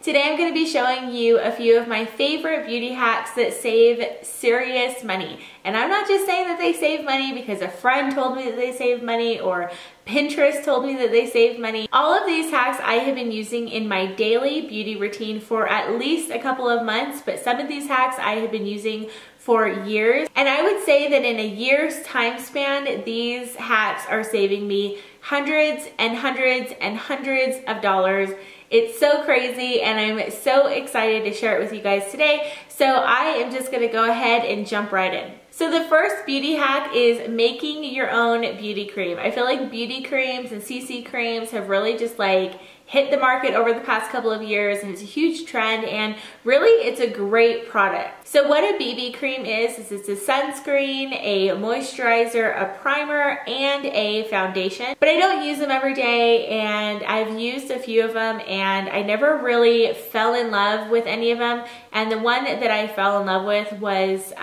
Today I'm going to be showing you a few of my favorite beauty hacks that save serious money. And I'm not just saying that they save money because a friend told me that they save money or Pinterest told me that they save money. All of these hacks I have been using in my daily beauty routine for at least a couple of months, but some of these hacks I have been using for years. And I would say that in a year's time span, these hacks are saving me hundreds and hundreds and hundreds of dollars. It's so crazy and I'm so excited to share it with you guys today. So I am just gonna go ahead and jump right in. So the first beauty hack is making your own beauty cream. I feel like beauty creams and CC creams have really just like hit the market over the past couple of years, and it's a huge trend, and really it's a great product. So what a BB cream is it's a sunscreen, a moisturizer, a primer, and a foundation. But I don't use them every day, and I've used a few of them, and I never really fell in love with any of them. And the one that I fell in love with was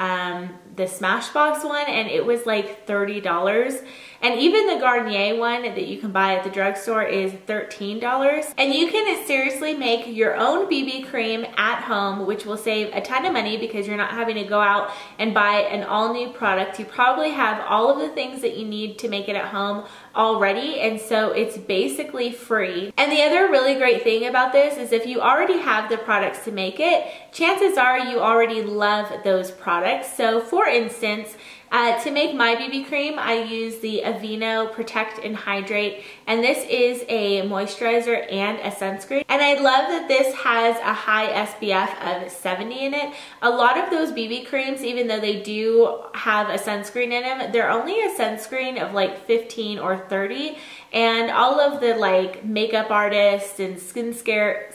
the Smashbox one, and it was like $30. And even the Garnier one that you can buy at the drugstore is $13. And you can seriously make your own BB cream at home, which will save a ton of money because you're not having to go out and buy an all new product. You probably have all of the things that you need to make it at home already, and so it's basically free. And the other really great thing about this is if you already have the products to make it, chances are you already love those products. So for instance, to make my BB cream, I use the Aveeno Protect and Hydrate, and this is a moisturizer and a sunscreen. And I love that this has a high SPF of 70 in it. A lot of those BB creams, even though they do have a sunscreen in them, they're only a sunscreen of like 15 or 30. And all of the like makeup artists and skincare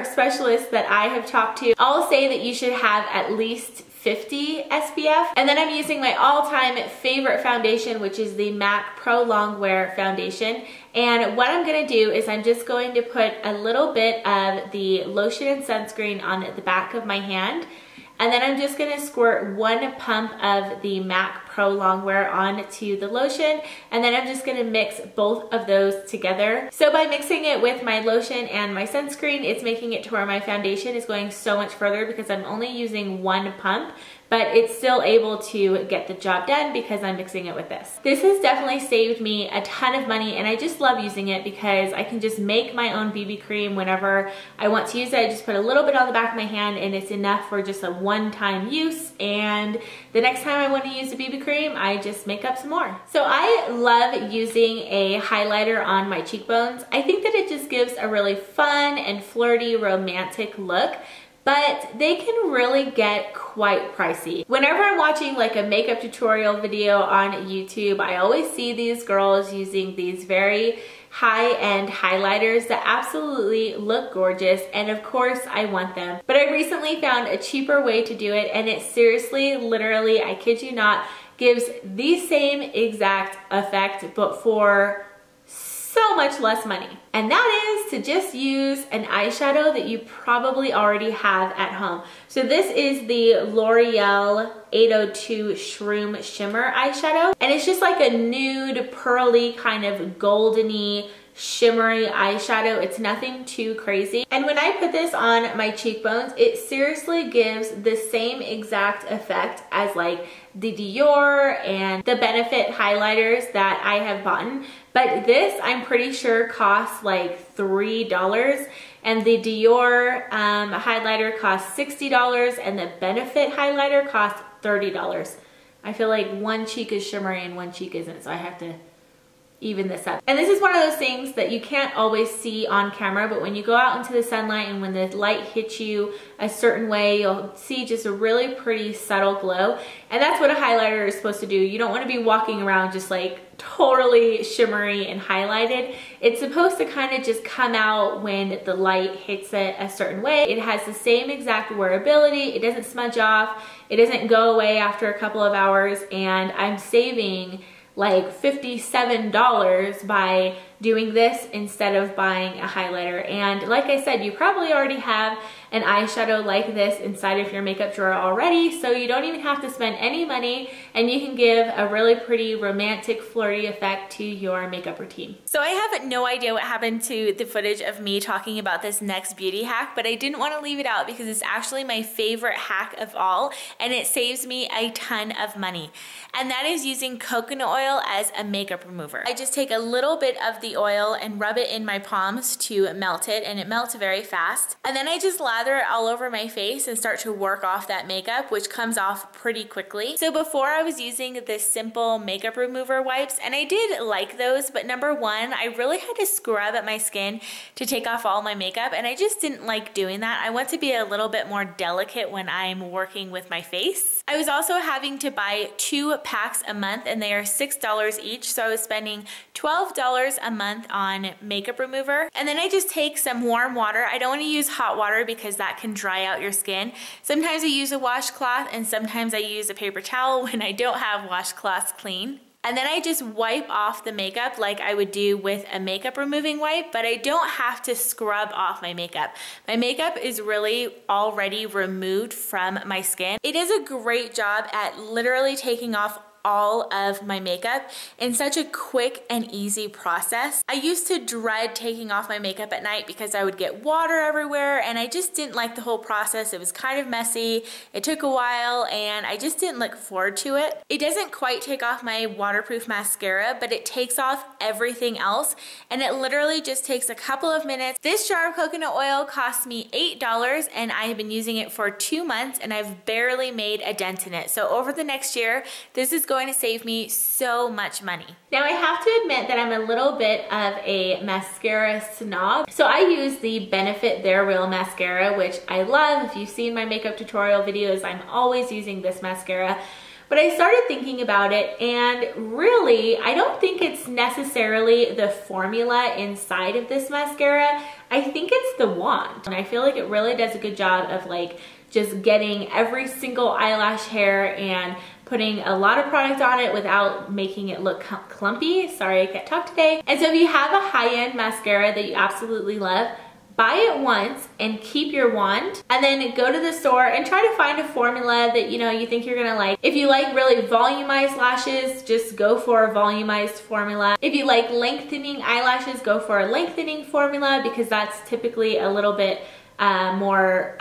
specialists that I have talked to all say that you should have at least 50 SPF. And then I'm using my all-time favorite foundation, which is the MAC Pro Longwear foundation. And what I'm gonna do is I'm just going to put a little bit of the lotion and sunscreen on the back of my hand. And then I'm just gonna squirt one pump of the MAC Pro Longwear onto the lotion, and then I'm just gonna mix both of those together. So by mixing it with my lotion and my sunscreen, it's making it to where my foundation is going so much further because I'm only using one pump, but it's still able to get the job done because I'm mixing it with this. This has definitely saved me a ton of money, and I just love using it because I can just make my own BB cream whenever I want to use it. I just put a little bit on the back of my hand and it's enough for just a one-time use, and the next time I want to use a BB cream, I just make up some more. So I love using a highlighter on my cheekbones. I think that it just gives a really fun and flirty, romantic look, but they can really get quite pricey. Whenever I'm watching like a makeup tutorial video on YouTube, I always see these girls using these very high-end highlighters that absolutely look gorgeous, and of course I want them. But I recently found a cheaper way to do it, and it seriously, literally, I kid you not, gives the same exact effect but for so much less money. And that is to just use an eyeshadow that you probably already have at home. So this is the L'Oreal 802 Shroom Shimmer eyeshadow, and it's just like a nude, pearly, kind of goldeny, shimmery eyeshadow. It's nothing too crazy. And when I put this on my cheekbones, it seriously gives the same exact effect as like the Dior and the Benefit highlighters that I have bought. But this, I'm pretty sure, costs like $3, and the Dior highlighter costs $60, and the Benefit highlighter costs $30. I feel like one cheek is shimmery and one cheek isn't, so I have to even this up. And this is one of those things that you can't always see on camera, but when you go out into the sunlight and when the light hits you a certain way, you'll see just a really pretty subtle glow. And that's what a highlighter is supposed to do. You don't want to be walking around just like totally shimmery and highlighted. It's supposed to kind of just come out when the light hits it a certain way. It has the same exact wearability. It doesn't smudge off. It doesn't go away after a couple of hours, and I'm saving like $57 by doing this instead of buying a highlighter. And like I said, you probably already have an eyeshadow like this inside of your makeup drawer already, so you don't even have to spend any money, and you can give a really pretty romantic flirty effect to your makeup routine. So I have no idea what happened to the footage of me talking about this next beauty hack, but I didn't want to leave it out because it's actually my favorite hack of all, and it saves me a ton of money. And that is using coconut oil as a makeup remover. I just take a little bit of the oil and rub it in my palms to melt it, and it melts very fast. And then I just lather it all over my face and start to work off that makeup, which comes off pretty quickly. So before I was using the simple makeup remover wipes, and I did like those, but number one, I really had to scrub at my skin to take off all my makeup, and I just didn't like doing that. I want to be a little bit more delicate when I'm working with my face. I was also having to buy 2 packs a month, and they are $6 each, so I was spending $12 a month on makeup remover. And then I just take some warm water. I don't want to use hot water because that can dry out your skin. Sometimes I use a washcloth, and sometimes I use a paper towel when I don't have washcloths clean. And then I just wipe off the makeup like I would do with a makeup removing wipe, but I don't have to scrub off my makeup. My makeup is really already removed from my skin. It does a great job at literally taking off all of my makeup in such a quick and easy process. I used to dread taking off my makeup at night because I would get water everywhere, and I just didn't like the whole process. It was kind of messy, it took a while, and I just didn't look forward to it. It doesn't quite take off my waterproof mascara, but it takes off everything else, and it literally just takes a couple of minutes. This jar of coconut oil cost me $8, and I have been using it for 2 months, and I've barely made a dent in it. So over the next year, this is going to save me so much money. Now I have to admit that I'm a little bit of a mascara snob. So I use the Benefit They're Real mascara, which I love. If you've seen my makeup tutorial videos, I'm always using this mascara. But I started thinking about it, and really, I don't think it's necessarily the formula inside of this mascara. I think it's the wand. And I feel like it really does a good job of like just getting every single eyelash hair and putting a lot of product on it without making it look clumpy. Sorry, I can't talk today. And so if you have a high-end mascara that you absolutely love, buy it once and keep your wand, and then go to the store and try to find a formula that you think you're gonna like. If you like really volumized lashes, just go for a volumized formula. If you like lengthening eyelashes, go for a lengthening formula because that's typically a little bit more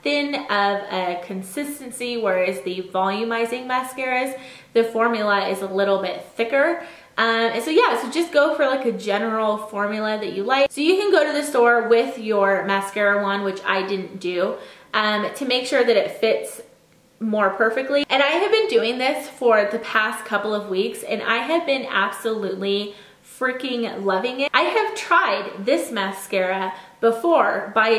thin of a consistency, whereas the volumizing mascaras, the formula is a little bit thicker. And so yeah, so just go for like a general formula that you like. So you can go to the store with your mascara wand, which I didn't do, to make sure that it fits more perfectly. And I have been doing this for the past couple of weeks, and I have been absolutely freaking loving it. I have tried this mascara before by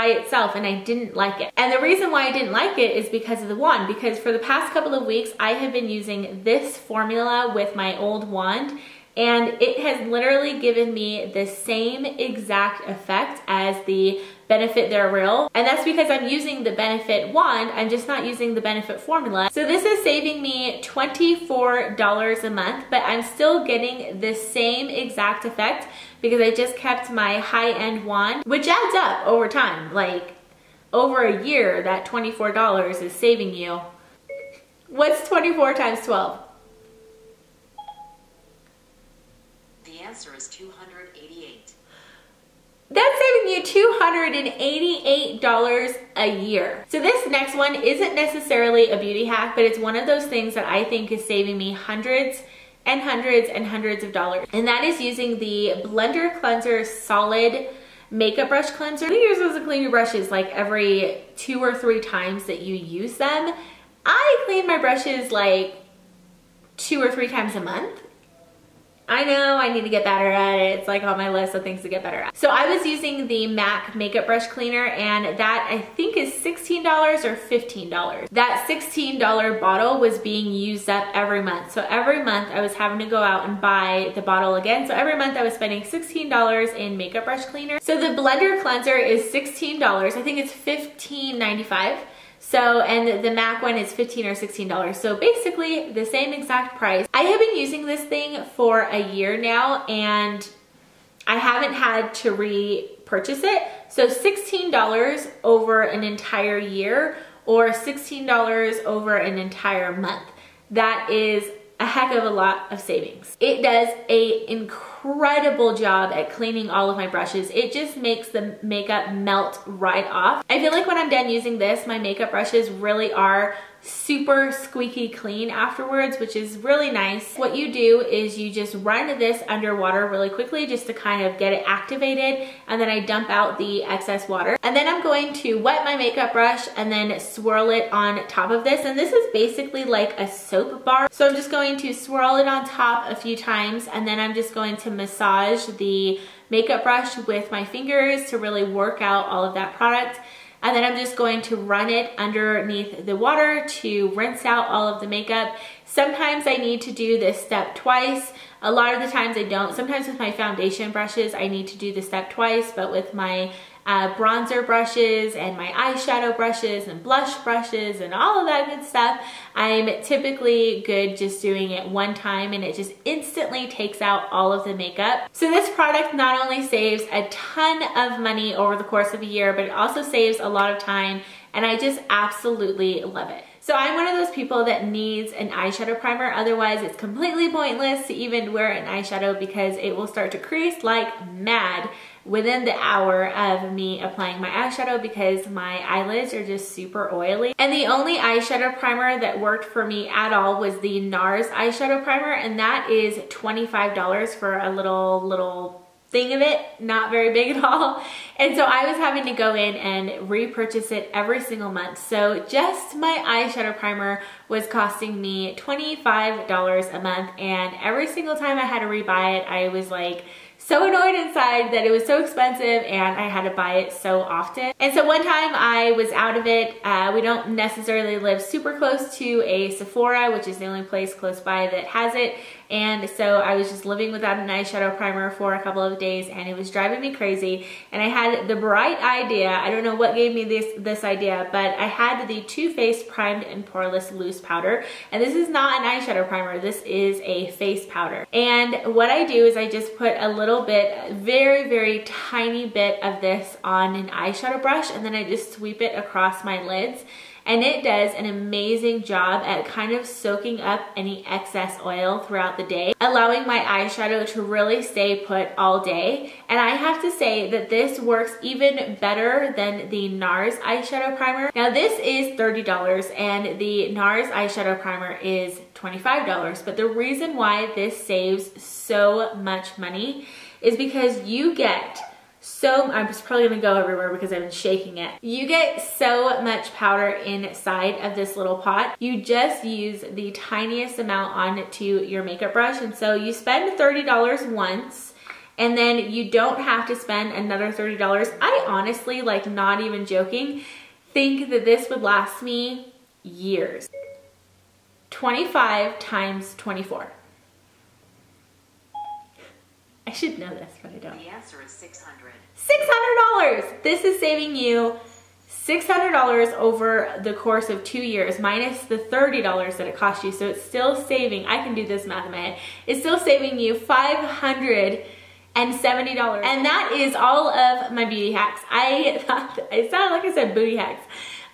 itself, and I didn't like it. And the reason why I didn't like it is because of the wand, because for the past couple of weeks I have been using this formula with my old wand, and it has literally given me the same exact effect as the Benefit They're Real. And that's because I'm using the Benefit wand, I'm just not using the Benefit formula. So this is saving me $24 a month, but I'm still getting the same exact effect because I just kept my high-end wand, which adds up over time. Like over a year, that $24 is saving you. What's 24 times 12? The answer is 288. That's saving you $288 a year. So this next one isn't necessarily a beauty hack, but it's one of those things that I think is saving me hundreds and hundreds and hundreds of dollars. And that is using the Blender Cleanser Solid Makeup Brush Cleanser. You're supposed to clean your brushes like every 2 or 3 times that you use them. I clean my brushes like 2 or 3 times a month. I know I need to get better at it. It's like on my list of things to get better at. So I was using the MAC Makeup Brush Cleaner, and that I think is $16 or $15. That $16 bottle was being used up every month. So every month I was having to go out and buy the bottle again. So every month I was spending $16 in makeup brush cleaner. So the Blender Cleanser is $16. I think it's $15.95. So, and the MAC one is $15 or $16. So basically the same exact price. I have been using this thing for a year now, and I haven't had to repurchase it. So $16 over an entire year or $16 over an entire month. That is a heck of a lot of savings. It does an incredible job at cleaning all of my brushes. It just makes the makeup melt right off. I feel like when I'm done using this, my makeup brushes really are super squeaky clean afterwards, which is really nice. What you do is you just run this under water really quickly just to kind of get it activated, and then I dump out the excess water. And then I'm going to wet my makeup brush and then swirl it on top of this. And this is basically like a soap bar. So I'm just going to swirl it on top a few times, and then I'm just going to massage the makeup brush with my fingers to really work out all of that product. And then I'm just going to run it underneath the water to rinse out all of the makeup. Sometimes I need to do this step twice. A lot of the times I don't. Sometimes with my foundation brushes, I need to do the step twice, but with my bronzer brushes and my eyeshadow brushes and blush brushes and all of that good stuff, I'm typically good just doing it one time, and it just instantly takes out all of the makeup. So this product not only saves a ton of money over the course of a year, but it also saves a lot of time, and I just absolutely love it. So I'm one of those people that needs an eyeshadow primer. Otherwise, it's completely pointless to even wear an eyeshadow because it will start to crease like mad within the hour of me applying my eyeshadow because my eyelids are just super oily. And the only eyeshadow primer that worked for me at all was the NARS eyeshadow primer, and that is $25 for a little thing of it, not very big at all. And so I was having to go in and repurchase it every single month. So just my eyeshadow primer was costing me $25 a month, and every single time I had to rebuy it, I was like so annoyed inside that it was so expensive and I had to buy it so often. And so one time I was out of it. We don't necessarily live super close to a Sephora, which is the only place close by that has it. And so I was just living without an eyeshadow primer for a couple of days, and it was driving me crazy. And I had the bright idea, I don't know what gave me this idea, but I had the Too Faced Primed and Poreless Loose Powder. And this is not an eyeshadow primer, this is a face powder. And what I do is I just put a little bit, very tiny bit of this on an eyeshadow brush, and then I just sweep it across my lids. And it does an amazing job at kind of soaking up any excess oil throughout the day, allowing my eyeshadow to really stay put all day. And I have to say that this works even better than the NARS eyeshadow primer. Now this is $30 and the NARS eyeshadow primer is $25. But the reason why this saves so much money is because you get I'm just probably gonna go everywhere because I've been shaking it. You get so much powder inside of this little pot. You just use the tiniest amount onto your makeup brush, and so you spend $30 once, and then you don't have to spend another $30. I honestly, like not even joking, think that this would last me years. 25 times 24. I should know this, but I don't. The answer is $600. $600! This is saving you $600 over the course of 2 years, minus the $30 that it cost you. So it's still saving, I can do this math in my head, it's still saving you $570. And that is all of my beauty hacks. I thought, it sounded like I said booty hacks.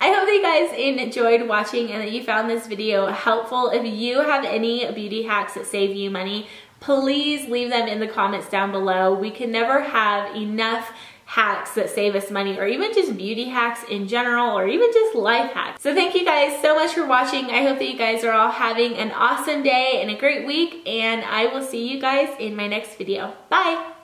I hope that you guys enjoyed watching and that you found this video helpful. If you have any beauty hacks that save you money, please leave them in the comments down below. We can never have enough hacks that save us money, or even just beauty hacks in general, or even just life hacks. So thank you guys so much for watching. I hope that you guys are all having an awesome day and a great week, and I will see you guys in my next video. Bye!